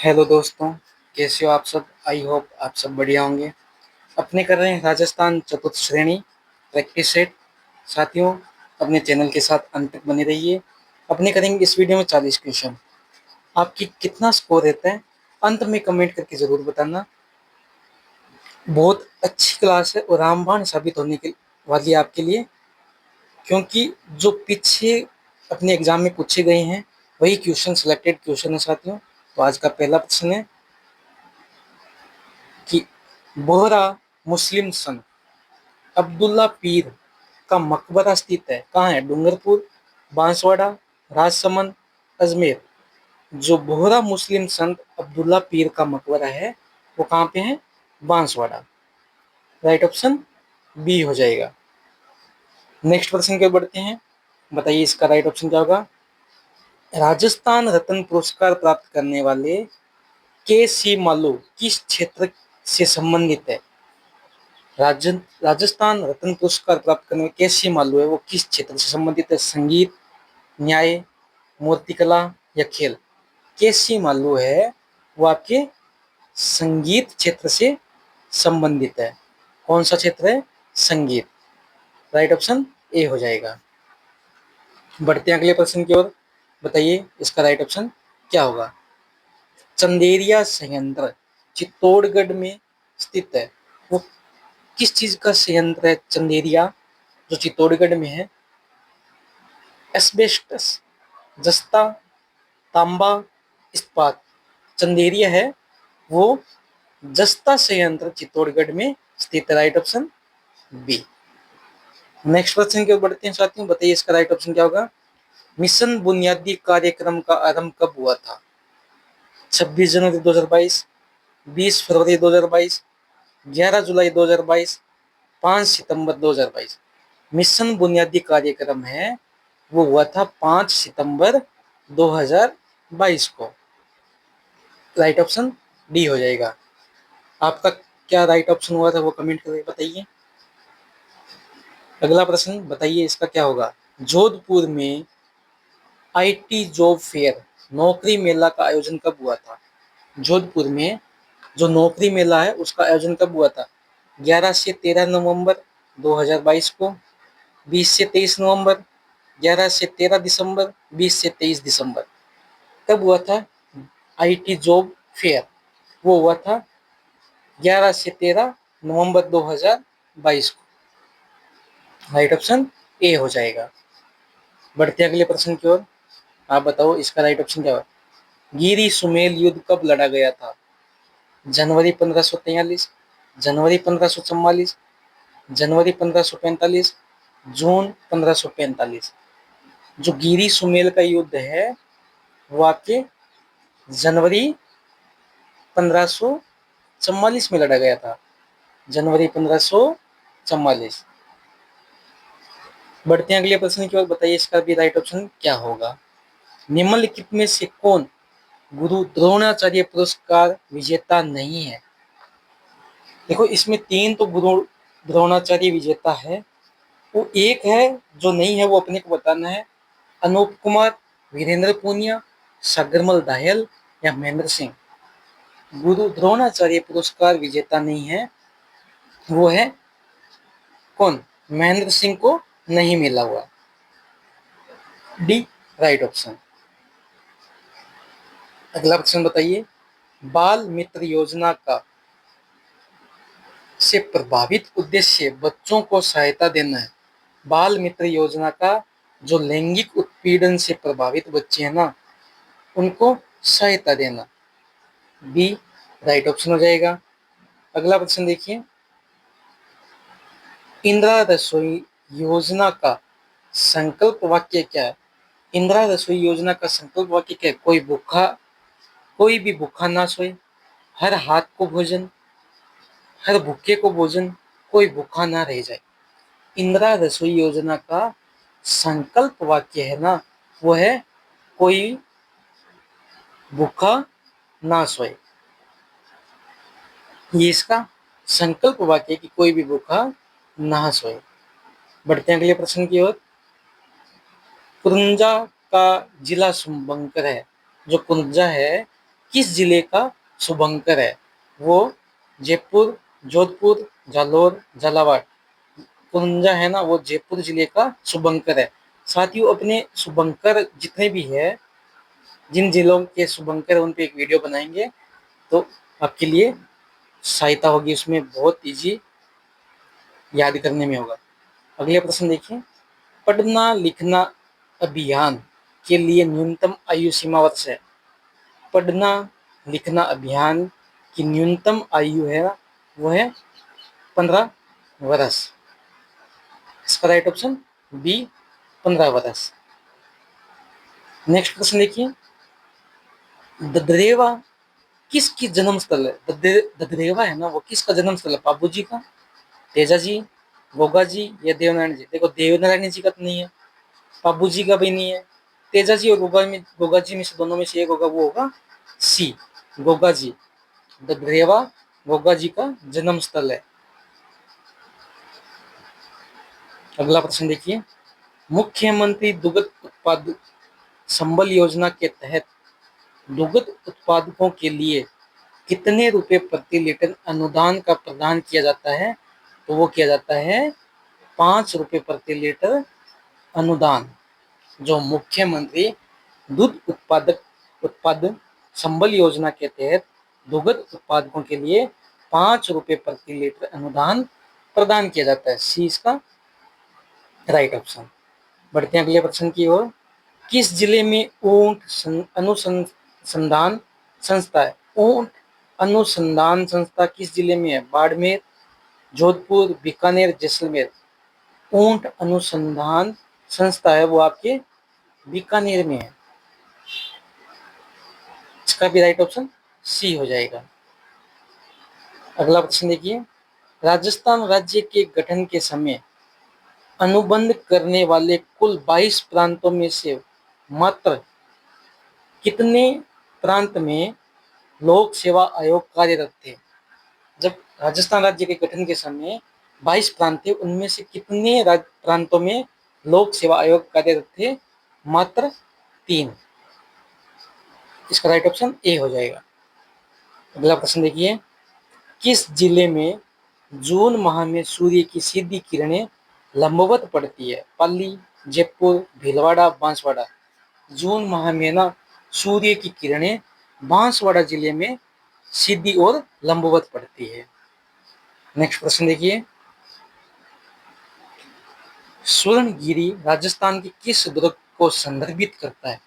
Hello दोस्तों, कैसे हो आप सब। आई होप आप सब बढ़िया होंगे। अपने कर रहे हैं राजस्थान चतुर्थ श्रेणी प्रैक्टिस सेट। साथियों, अपने चैनल के साथ अंत तक बने रहिए। अपने करेंगे इस वीडियो में 40 क्वेश्चन। आपकी कितना स्कोर रहता है अंत में कमेंट करके ज़रूर बताना। बहुत अच्छी क्लास है और रामबाण साबित होने के वाली है आपके लिए, क्योंकि जो पीछे अपने एग्जाम में पूछे गए हैं वही क्वेश्चन सिलेक्टेड क्वेश्चन है साथियों। तो आज का पहला प्रश्न है कि बोहरा मुस्लिम संत अब्दुल्ला पीर का मकबरा स्थित है कहाँ है। डूंगरपुर, बांसवाड़ा, राजसमंद, अजमेर। जो बोहरा मुस्लिम संत अब्दुल्ला पीर का मकबरा है वो कहाँ पे है। बांसवाड़ा। राइट ऑप्शन बी हो जाएगा। नेक्स्ट प्रश्न के बढ़ते हैं। बताइए इसका राइट ऑप्शन क्या होगा। राजस्थान रत्न पुरस्कार प्राप्त करने वाले के सी मालू किस क्षेत्र से संबंधित है। राजस्थान रत्न पुरस्कार प्राप्त करने में कैसी मालू है वो किस क्षेत्र से संबंधित है। संगीत, न्याय, मूर्तिकला या खेल। कैसी मालू है वो आपके संगीत क्षेत्र से संबंधित है। कौन सा क्षेत्र है। संगीत। राइट ऑप्शन ए हो जाएगा। बढ़ते हैं अगले प्रश्न की ओर। बताइए इसका राइट ऑप्शन क्या होगा। चंदेरिया संयंत्र चित्तौड़गढ़ में स्थित है। वो किस चीज का संयंत्र है चंदेरिया जो चित्तौड़गढ़ में है। एस्बेस्टस, जस्ता, तांबा, इस्पात। चंदेरिया है वो जस्ता संयंत्र चित्तौड़गढ़ में स्थित है। Right option B. Next question की ओर बढ़ते हैं साथियों। बताइए इसका राइट ऑप्शन क्या होगा। मिशन बुनियादी कार्यक्रम का आरंभ कब हुआ था। 26 जनवरी 2022, 20 फरवरी 2022, 11 जुलाई 2022, 5 सितंबर 2022। मिशन बुनियादी कार्यक्रम है वो हुआ था 5 सितंबर 2022 को। राइट ऑप्शन डी हो जाएगा। आपका क्या राइट ऑप्शन हुआ था वो कमेंट करके बताइए। अगला प्रश्न बताइए इसका क्या होगा। जोधपुर में आईटी जॉब फेयर नौकरी मेला का आयोजन कब हुआ था। जोधपुर में जो नौकरी मेला है उसका आयोजन कब हुआ था। 11 से 13 नवंबर 2022 को, 20 से 23 नवंबर, 11 से 13 दिसंबर, 20 से 23 दिसंबर। कब हुआ था आईटी जॉब फेयर। वो हुआ था 11 से 13 नवंबर 2022 को। राइट ऑप्शन ए हो जाएगा। बढ़ते अगले प्रश्न की ओर। आप बताओ इसका राइट ऑप्शन क्या होगा। गिरी सुमेल युद्ध कब लड़ा गया था। जनवरी 1543, जनवरी 1544, जनवरी 1545, जून 1545। जो गिरी सुमेल का युद्ध है वो आपके जनवरी 1544 में लड़ा गया था। जनवरी 1544। बढ़ते हैं अगले प्रश्न की ओर। बताइए इसका भी राइट ऑप्शन क्या होगा। निम्नलिखित में से कौन गुरु द्रोणाचार्य पुरस्कार विजेता नहीं है। देखो इसमें तीन तो गुरु द्रोणाचार्य विजेता है। वो एक है जो नहीं है वो अपने को बताना है। अनूप कुमार, वीरेंद्र पूनिया, सागरमल दाहल या महेंद्र सिंह। गुरु द्रोणाचार्य पुरस्कार विजेता नहीं है वो है कौन। महेंद्र सिंह को नहीं मिला हुआ। D right option. अगला प्रश्न बताइए। बाल मित्र योजना का से प्रभावित उद्देश्य बच्चों को सहायता देना है। बाल मित्र योजना का जो लैंगिक उत्पीड़न से प्रभावित बच्चे हैं ना उनको सहायता देना। बी राइट ऑप्शन हो जाएगा। अगला प्रश्न देखिए। इंदिरा रसोई योजना का संकल्प वाक्य क्या है। इंदिरा रसोई योजना का संकल्प वाक्य क्या है। कोई भी भूखा ना सोए, हर हाथ को भोजन, हर भूखे को भोजन, कोई भूखा ना रह जाए। इंदिरा रसोई योजना का संकल्प वाक्य है ना वो है कोई भूखा ना सोए। ये इसका संकल्प वाक्य है कि कोई भी भूखा ना सोए। बढ़ते हैं अगले प्रश्न की ओर। कुंजा का जिला शुभंकर है। जो कुंजा है किस जिले का शुभंकर है? वो जयपुर, जोधपुर, जालौर, झालावाड़। कुंजा है ना, वो जयपुर जिले का शुभंकर है। साथियों, अपने शुभंकर जितने भी है, जिन जिलों के शुभंकर, उन पे एक वीडियो बनाएंगे तो आपके लिए सहायता होगी, उसमें बहुत इजी याद करने में होगा। अगले प्रश्न देखिए, पढ़ना लिखना अभियान के लिए न्यूनतम आयु सीमा वर्ष है। पढ़ना लिखना अभियान की न्यूनतम आयु है वो है 15 वर्ष। इसका राइट ऑप्शन बी 15 वर्ष। नेक्स्ट प्रश्न देखिए, ददरेवा किसकी जन्म स्थल है? ददरेवा है ना, वो किसका जन्म स्थल है? बाबू जी का, तेजा जी, गोगा जी या देवनारायण जी? देखो, देवनारायण जी का तो नहीं है, बाबू जी का भी नहीं है, तेजा जी और गोगा जी में से दोनों में से एक होगा, वो होगा सी, गोगा जी। ददरेवा गोगा जी का जन्म स्थल है। अगला प्रश्न देखिए, मुख्यमंत्री दुग्ध उत्पाद संबल योजना के तहत दुग्ध उत्पादकों के लिए कितने रुपए प्रति लीटर अनुदान का प्रदान किया जाता है? तो वो किया जाता है 5 रुपए प्रति लीटर अनुदान, जो मुख्यमंत्री दूध उत्पाद संबल योजना के तहत दुग्ध उत्पादकों के लिए 5 रुपए प्रति लीटर अनुदान प्रदान किया जाता है। सी इसका राइट ऑप्शन। बढ़ते हैं अगले प्रश्न की ओर, किस जिले में ऊंट अनुसंधान संस्था है? ऊंट अनुसंधान संस्था किस जिले में है? बाड़मेर, जोधपुर, बीकानेर, जैसलमेर। ऊंट अनुसंधान संस्था है वो आपके बीकानेर में है। इसका भी राइट ऑप्शन सी हो जाएगा। अगला प्रश्न देखिए, राजस्थान राज्य के गठन के समय अनुबंध करने वाले कुल 22 प्रांतों में से मात्र कितने प्रांत में लोक सेवा आयोग कार्यरत थे? जब राजस्थान राज्य के गठन के समय 22 प्रांत थे, उनमें से कितने प्रांतों में लोक सेवा आयोग कार्यरत थे? मात्र 3। इसका राइट ऑप्शन ए हो जाएगा। अगला प्रश्न देखिए, किस जिले में जून माह में सूर्य की सीधी किरणें लंबवत पड़ती है? पाली, जयपुर, भीलवाड़ा, बांसवाड़ा। जून माह में ना सूर्य की किरणें बांसवाड़ा जिले में सीधी और लंबवत पड़ती है। नेक्स्ट प्रश्न देखिए, स्वर्णगिरी राजस्थान के किस दुर्ग को संदर्भित करता है?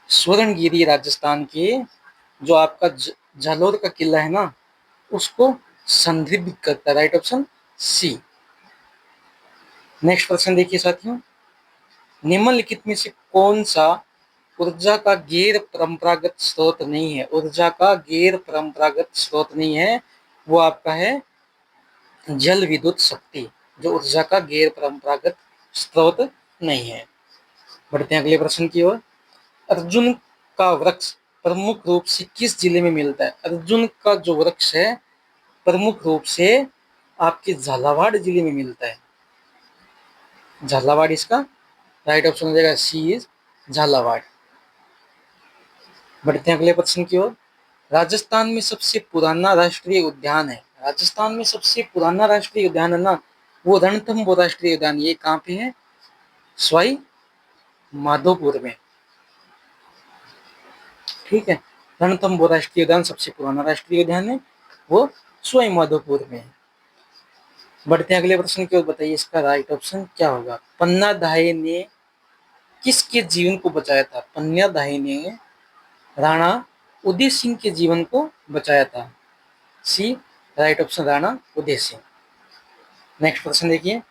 स्वर्णगिरी राजस्थान के जो आपका जालोर का किला है ना, उसको संदर्भित करता है। राइट ऑप्शन सी। नेक्स्ट प्रश्न देखिए साथियों, निम्नलिखित में से कौन सा ऊर्जा का गैर परंपरागत स्रोत नहीं है? ऊर्जा का गैर परंपरागत स्रोत नहीं है, वो आपका है जल विद्युत शक्ति, जो ऊर्जा का गैर परंपरागत स्रोत नहीं है। बढ़ते हैं अगले प्रश्न की ओर, अर्जुन का वृक्ष प्रमुख रूप से किस जिले में मिलता है? अर्जुन का जो वृक्ष है प्रमुख रूप से आपके झालावाड़ जिले में मिलता है। झालावाड़ इसका राइट ऑप्शन हो जाएगा, सी इज झालावाड़। बढ़ते हैं अगले प्रश्न की ओर, राजस्थान में सबसे पुराना राष्ट्रीय उद्यान है? राजस्थान में सबसे पुराना राष्ट्रीय उद्यान है ना, वो रणथंभौर राष्ट्रीय उद्यान। ये कहाँ पे है? सवाई माधोपुर में। ठीक है, रणथंभौर राष्ट्रीय उद्यान सबसे पुराना राष्ट्रीय उद्यान है, वो सवाई माधोपुर में है। बढ़ते हैं अगले प्रश्न की ओर, बताइए इसका राइट ऑप्शन क्या होगा? पन्ना दाई ने किसके जीवन को बचाया था? पन्ना दाई ने राणा उदय सिंह के जीवन को बचाया था। सी right option, Rana Uday Singh. Next प्रश्न देखिए,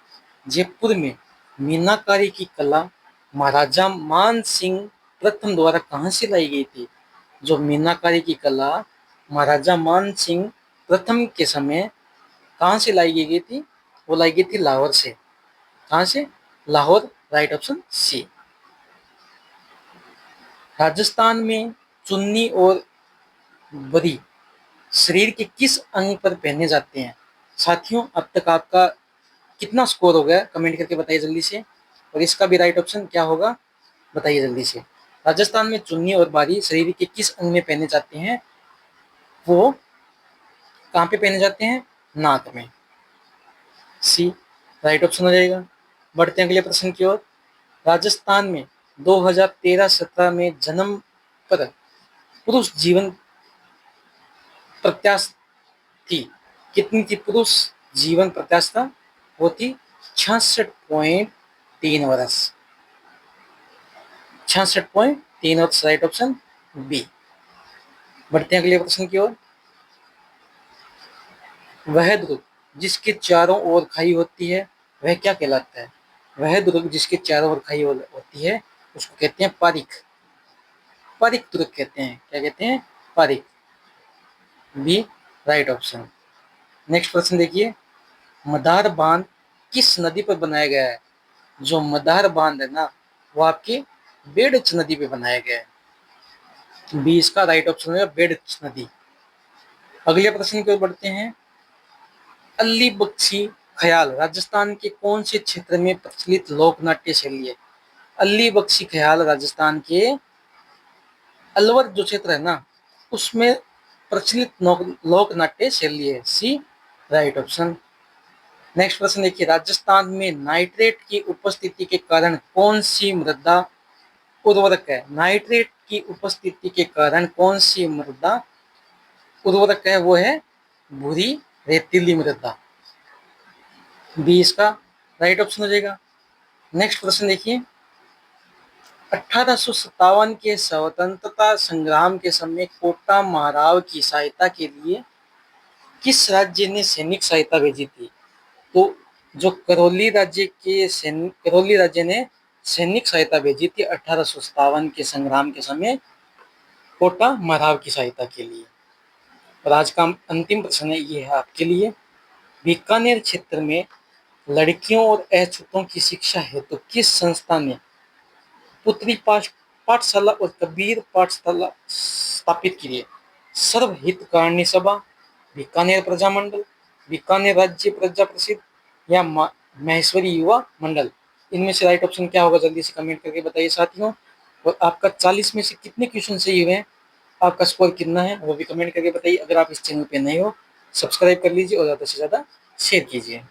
जयपुर में मीनाकारी की कला महाराजा मान सिंह प्रथम द्वारा कहां से लाई गई थी? जो मीनाकारी की कला महाराजा मान सिंह प्रथम के समय कहां से लाई गई थी? वो लाई गई थी लाहौर से। कहां से? Lahore. Right option C. Rajasthan में चुन्नी और बरी शरीर के किस अंग पर पहने जाते हैं? साथियों, अब तक आपका कितना स्कोर हो गया कमेंट करके बताइए जल्दी से, और इसका भी राइट ऑप्शन क्या होगा बताइए जल्दी से। राजस्थान में चुन्नी और बारी शरीर के किस अंग में पहने जाते हैं? वो कहाँ पे पहने जाते हैं? नाक में। सी राइट ऑप्शन हो जाएगा। बढ़ते हैं अगले प्रश्न की ओर। राजस्थान में 2013-17 में जन्म पर पुरुष जीवन प्रत्याशा थी कितनी थी? पुरुष जीवन प्रत्याशा वो थी 66.3 वर्ष। 66.3 वर्ष राइट ऑप्शन बी। बढ़ते हैं अगले प्रश्न की ओर। वह दुर्ग जिसके चारों ओर खाई होती है वह क्या कहलाता है? वह दुर्ग जिसके चारों ओर खाई होती है उसको कहते हैं पारिक। पारिक दुर्ग कहते हैं। क्या कहते हैं? पारिक। B right option. नेक्स्ट प्रश्न देखिए। मदार बांध किस नदी पर बनाया गया है? जो मदार बांध है ना वो आपकी बेडच नदी पे बनाया गया है। बी इसका राइट ऑप्शन है, बेडच नदी। अगले प्रश्न की ओर बढ़ते हैं। अली बख्शी ख्याल राजस्थान के कौन से क्षेत्र में प्रचलित लोक नाट्य शैली है? अली बख्शी ख्याल राजस्थान के अलवर जो क्षेत्र है ना उसमें प्रचलित लोक नाट्य शैली है। सी राइट ऑप्शन। नेक्स्ट प्रश्न देखिए। राजस्थान में नाइट्रेट की उपस्थिति के कारण कौन सी मृदा उर्वरक है? नाइट्रेट की उपस्थिति के कारण कौन सी मृदा उर्वरक है? वो है भूरी रेतीली मृदा। बी इसका राइट ऑप्शन हो जाएगा। नेक्स्ट प्रश्न देखिए। 1857 के स्वतंत्रता संग्राम के समय कोटा महाराव की सहायता के लिए किस राज्य ने सैनिक सहायता भेजी थी? तो जो करौली राज्य ने सैनिक सहायता भेजी थी 1857 के संग्राम के समय कोटा महाराव की सहायता के लिए। और आज का अंतिम प्रश्न है ये है आपके लिए। बीकानेर क्षेत्र में लड़कियों और अछूतों की शिक्षा हेतु किस संस्था ने पुत्री पाठशाला और कबीर पाठशाला स्थापित की है? सर्वहितकारिणी सभा, बीकानेर प्रजामंडल, बीकानेर राज्य प्रजा प्रसिद्ध या महेश्वरी युवा मंडल। इनमें से राइट ऑप्शन क्या होगा? जल्दी से कमेंट करके बताइए साथियों। और आपका 40 में से कितने क्वेश्चन सही हुए हैं, आपका स्कोर कितना है वो भी कमेंट करके बताइए। अगर आप इस चैनल पे नए हो सब्सक्राइब कर लीजिए और ज़्यादा से ज़्यादा शेयर कीजिए।